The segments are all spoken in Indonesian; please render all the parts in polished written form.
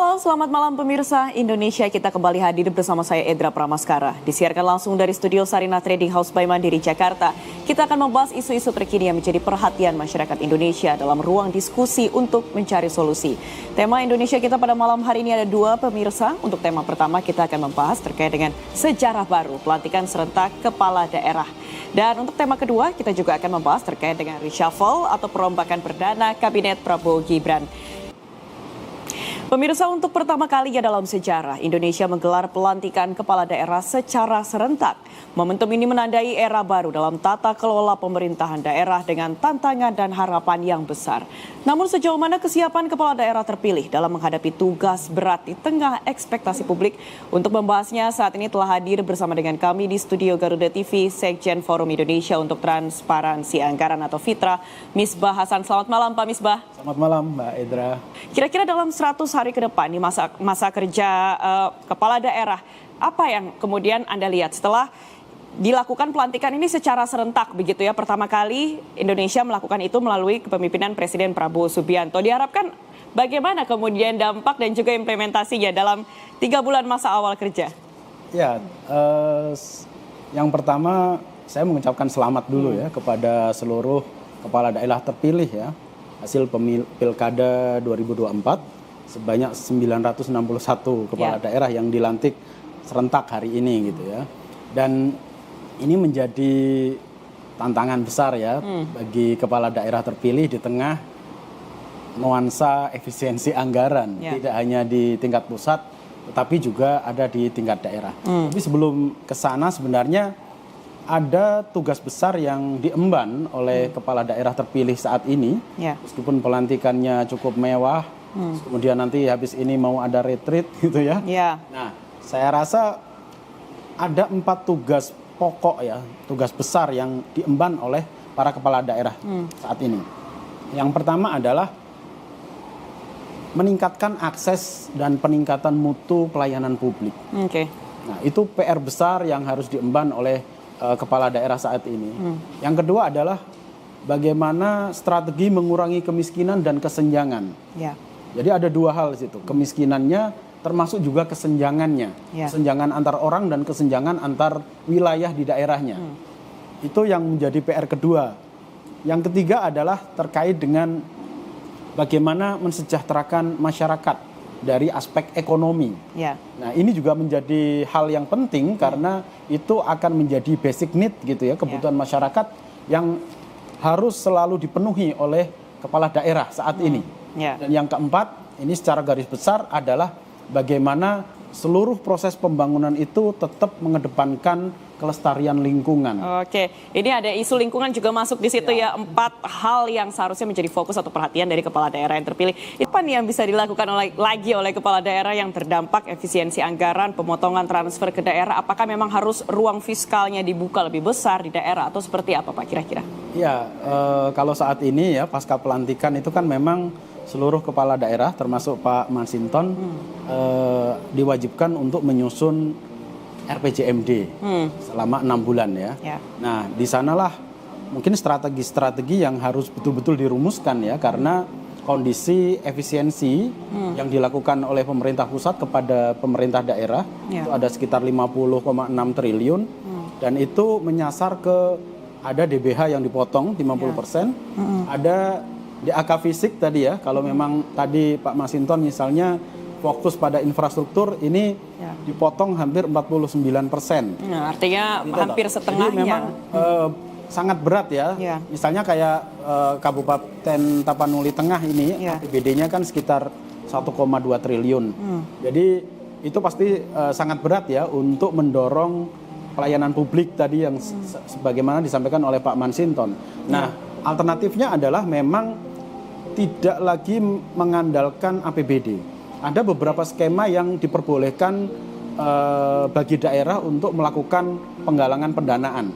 Halo, selamat malam pemirsa Indonesia. Kita kembali hadir bersama saya Edra Pramaskara. Disiarkan langsung dari studio Sarina Trading House by Mandiri, Jakarta. Kita akan membahas isu-isu terkini yang menjadi perhatian masyarakat Indonesia dalam ruang diskusi untuk mencari solusi. Tema Indonesia kita pada malam hari ini ada dua pemirsa. Untuk tema pertama kita akan membahas terkait dengan sejarah baru pelantikan serentak kepala daerah. Dan untuk tema kedua kita juga akan membahas terkait dengan reshuffle atau perombakan perdana Kabinet Prabowo Gibran. Pemirsa, untuk pertama kalinya dalam sejarah, Indonesia menggelar pelantikan kepala daerah secara serentak. Momentum ini menandai era baru dalam tata kelola pemerintahan daerah dengan tantangan dan harapan yang besar. Namun sejauh mana kesiapan kepala daerah terpilih dalam menghadapi tugas berat di tengah ekspektasi publik? Untuk membahasnya saat ini telah hadir bersama dengan kami di studio Garuda TV, Sekjen Forum Indonesia untuk Transparansi Anggaran atau Fitra, Misbah Hasan. Selamat malam Pak Misbah. Selamat malam Mbak Edra. Kira-kira dalam 100 hari ke depan di masa kerja kepala daerah, apa yang kemudian Anda lihat setelah dilakukan pelantikan ini secara serentak begitu ya? Pertama kali Indonesia melakukan itu melalui kepemimpinan Presiden Prabowo Subianto. Diharapkan bagaimana kemudian dampak dan juga implementasinya dalam 3 bulan masa awal kerja? Ya, yang pertama saya mengucapkan selamat dulu ya kepada seluruh kepala daerah terpilih ya. Hasil Pilkada 2024 sebanyak 961 kepala daerah yang dilantik serentak hari ini gitu ya. Dan ini menjadi tantangan besar ya bagi kepala daerah terpilih di tengah nuansa efisiensi anggaran. Tidak hanya di tingkat pusat tetapi juga ada di tingkat daerah. Tapi sebelum ke sana sebenarnya ada tugas besar yang diemban oleh kepala daerah terpilih saat ini. Meskipun pelantikannya cukup mewah, kemudian nanti habis ini mau ada retreat gitu ya. Nah, saya rasa ada 4 tugas pokok ya, tugas besar yang diemban oleh para kepala daerah saat ini. Yang pertama adalah meningkatkan akses dan peningkatan mutu pelayanan publik. Nah, itu PR besar yang harus diemban oleh kepala daerah saat ini. Yang kedua adalah bagaimana strategi mengurangi kemiskinan dan kesenjangan. Jadi ada 2 hal di situ, kemiskinannya termasuk juga kesenjangannya, kesenjangan antar orang dan kesenjangan antar wilayah di daerahnya. Itu yang menjadi PR kedua. Yang ketiga adalah terkait dengan bagaimana mensejahterakan masyarakat dari aspek ekonomi. Nah, ini juga menjadi hal yang penting karena itu akan menjadi basic need gitu ya, kebutuhan masyarakat yang harus selalu dipenuhi oleh kepala daerah saat ini. Dan yang keempat, ini secara garis besar adalah bagaimana seluruh proses pembangunan itu tetap mengedepankan kelestarian lingkungan. Ini ada isu lingkungan juga masuk di situ ya. 4 hal yang seharusnya menjadi fokus atau perhatian dari kepala daerah yang terpilih. Apa nih yang bisa dilakukan oleh kepala daerah yang terdampak efisiensi anggaran, pemotongan transfer ke daerah? Apakah memang harus ruang fiskalnya dibuka lebih besar di daerah atau seperti apa Pak kira-kira? Kalau saat ini ya pasca pelantikan itu kan memang seluruh kepala daerah termasuk Pak Masinton diwajibkan untuk menyusun RPJMD selama 6 bulan ya. Nah, di sanalah mungkin strategi-strategi yang harus betul-betul dirumuskan ya, karena kondisi efisiensi yang dilakukan oleh pemerintah pusat kepada pemerintah daerah itu ada sekitar 50,6 triliun dan itu menyasar ke ada DBH yang dipotong 50%, ada DAK fisik tadi ya, kalau memang tadi Pak Masinton misalnya fokus pada infrastruktur ini dipotong hampir 49%. Artinya gitu, hampir setengahnya. Jadi memang sangat berat ya. Misalnya kayak Kabupaten Tapanuli Tengah ini APBD-nya kan sekitar 1,2 triliun. Jadi itu pasti sangat berat ya untuk mendorong pelayanan publik tadi yang sebagaimana disampaikan oleh Pak Masinton. Nah, alternatifnya adalah memang tidak lagi mengandalkan APBD. Ada beberapa skema yang diperbolehkan bagi daerah untuk melakukan penggalangan pendanaan.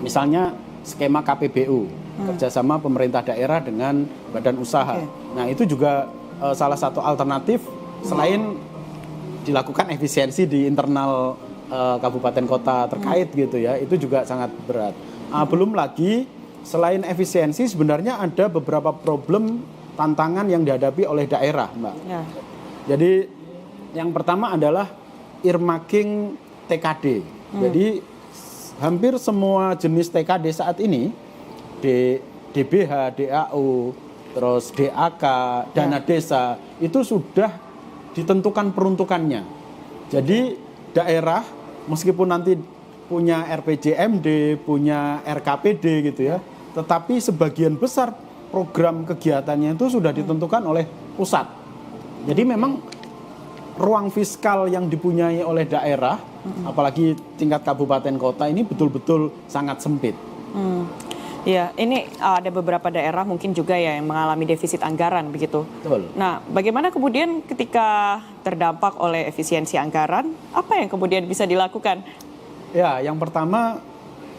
Misalnya skema KPBU, kerjasama pemerintah daerah dengan badan usaha. Nah, itu juga salah satu alternatif selain dilakukan efisiensi di internal kabupaten kota terkait gitu ya. Itu juga sangat berat. Belum lagi selain efisiensi sebenarnya ada beberapa problem tantangan yang dihadapi oleh daerah, Mbak. Jadi yang pertama adalah earmarking TKD. Jadi hampir semua jenis TKD saat ini, DBH, DAU, terus DAK, dana desa, itu sudah ditentukan peruntukannya. Jadi daerah meskipun nanti punya RPJMD, punya RKPD gitu ya, tetapi sebagian besar program kegiatannya itu sudah ditentukan oleh pusat. Jadi memang ruang fiskal yang dipunyai oleh daerah, apalagi tingkat kabupaten kota ini betul-betul sangat sempit. Ya, ini ada beberapa daerah mungkin juga ya yang mengalami defisit anggaran begitu. Betul. Nah, bagaimana kemudian ketika terdampak oleh efisiensi anggaran, apa yang kemudian bisa dilakukan? Ya, yang pertama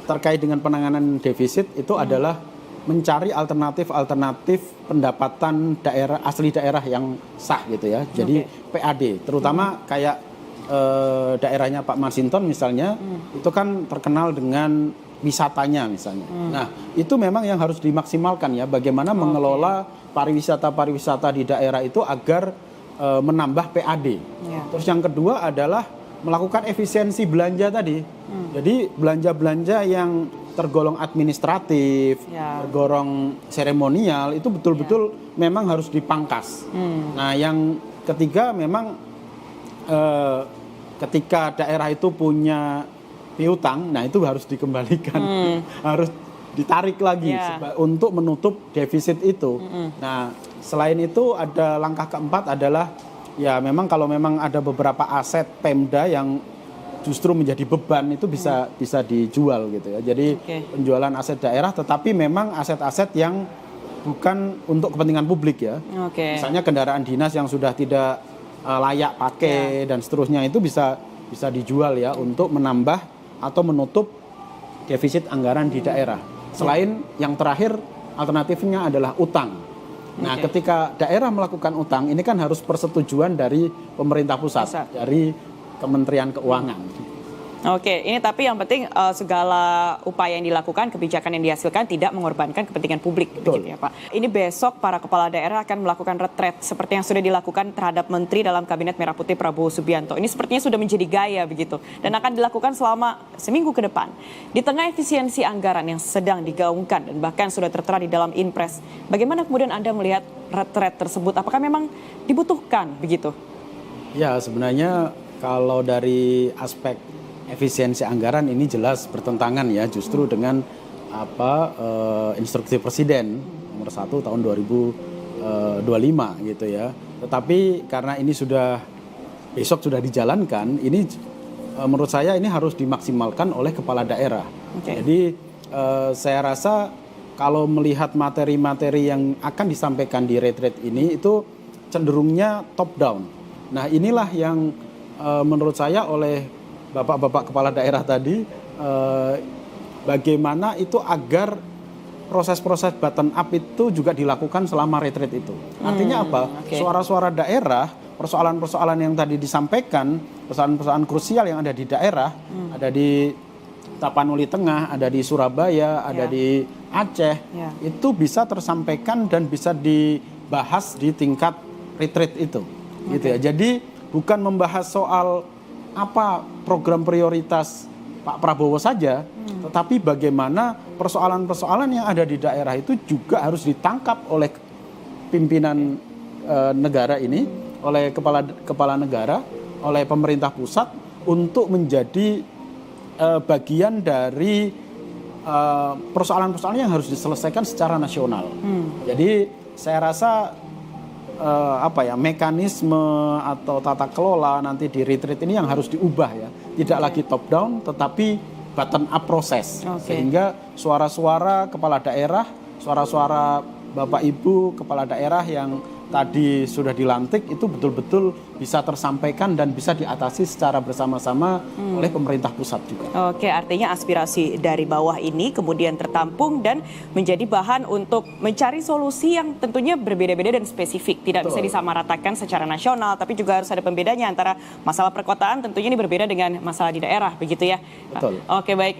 terkait dengan penanganan defisit itu adalah mencari alternatif pendapatan daerah asli daerah yang sah gitu ya. Jadi PAD, terutama kayak daerahnya Pak Masinton misalnya, itu kan terkenal dengan wisatanya misalnya. Nah, itu memang yang harus dimaksimalkan ya, bagaimana mengelola pariwisata di daerah itu agar menambah PAD. Terus yang kedua adalah melakukan efisiensi belanja tadi. Jadi belanja-belanja yang tergolong administratif, tergolong seremonial itu betul-betul memang harus dipangkas. Nah, yang ketiga memang ketika daerah itu punya piutang, nah itu harus dikembalikan, harus ditarik lagi untuk menutup defisit itu. Nah, selain itu ada langkah keempat adalah ya memang kalau memang ada beberapa aset Pemda yang justru menjadi beban itu bisa dijual gitu ya. Jadi penjualan aset daerah, tetapi memang aset-aset yang bukan untuk kepentingan publik ya. Misalnya kendaraan dinas yang sudah tidak layak pakai dan seterusnya itu bisa dijual ya untuk menambah atau menutup defisit anggaran di daerah. Selain yang terakhir alternatifnya adalah utang. Nah, ketika daerah melakukan utang ini kan harus persetujuan dari pemerintah pusat. Dari Kementerian Keuangan. Oke, ini tapi yang penting segala upaya yang dilakukan, kebijakan yang dihasilkan tidak mengorbankan kepentingan publik. Begitu ya, Pak. Ini besok para kepala daerah akan melakukan retret seperti yang sudah dilakukan terhadap menteri dalam Kabinet Merah Putih Prabowo Subianto. Ini sepertinya sudah menjadi gaya begitu dan akan dilakukan selama seminggu ke depan. Di tengah efisiensi anggaran yang sedang digaungkan dan bahkan sudah tertera di dalam Inpres, bagaimana kemudian Anda melihat retret tersebut? Apakah memang dibutuhkan begitu? Ya, sebenarnya kalau dari aspek efisiensi anggaran ini jelas bertentangan ya justru dengan instruksi Presiden nomor 1 tahun 2025 gitu ya. Tetapi karena ini besok sudah dijalankan, ini menurut saya ini harus dimaksimalkan oleh kepala daerah. Jadi saya rasa kalau melihat materi-materi yang akan disampaikan di retret ini itu cenderungnya top down. Nah, inilah yang menurut saya oleh Bapak-bapak kepala daerah tadi bagaimana itu agar proses-proses bottom up itu juga dilakukan selama retret itu. Artinya apa? Suara-suara daerah, persoalan-persoalan yang tadi disampaikan, persoalan-persoalan krusial yang ada di daerah, ada di Tapanuli Tengah, ada di Surabaya, ada di Aceh, itu bisa tersampaikan dan bisa dibahas di tingkat retret itu. Gitu ya. Jadi bukan membahas soal apa program prioritas Pak Prabowo saja, tetapi bagaimana persoalan-persoalan yang ada di daerah itu juga harus ditangkap oleh pimpinan negara ini, oleh kepala negara, oleh pemerintah pusat untuk menjadi bagian dari persoalan-persoalan yang harus diselesaikan secara nasional. Jadi saya rasa mekanisme atau tata kelola nanti di retreat ini yang harus diubah ya, tidak lagi top down tetapi bottom up proses, sehingga suara-suara kepala daerah, suara-suara Bapak Ibu kepala daerah yang tadi sudah dilantik itu betul-betul bisa tersampaikan dan bisa diatasi secara bersama-sama oleh pemerintah pusat juga. Oke, artinya aspirasi dari bawah ini kemudian tertampung dan menjadi bahan untuk mencari solusi yang tentunya berbeda-beda dan spesifik. Tidak bisa disamaratakan secara nasional, tapi juga harus ada pembedanya antara masalah perkotaan tentunya ini berbeda dengan masalah di daerah, begitu ya? Betul. Oke, baik.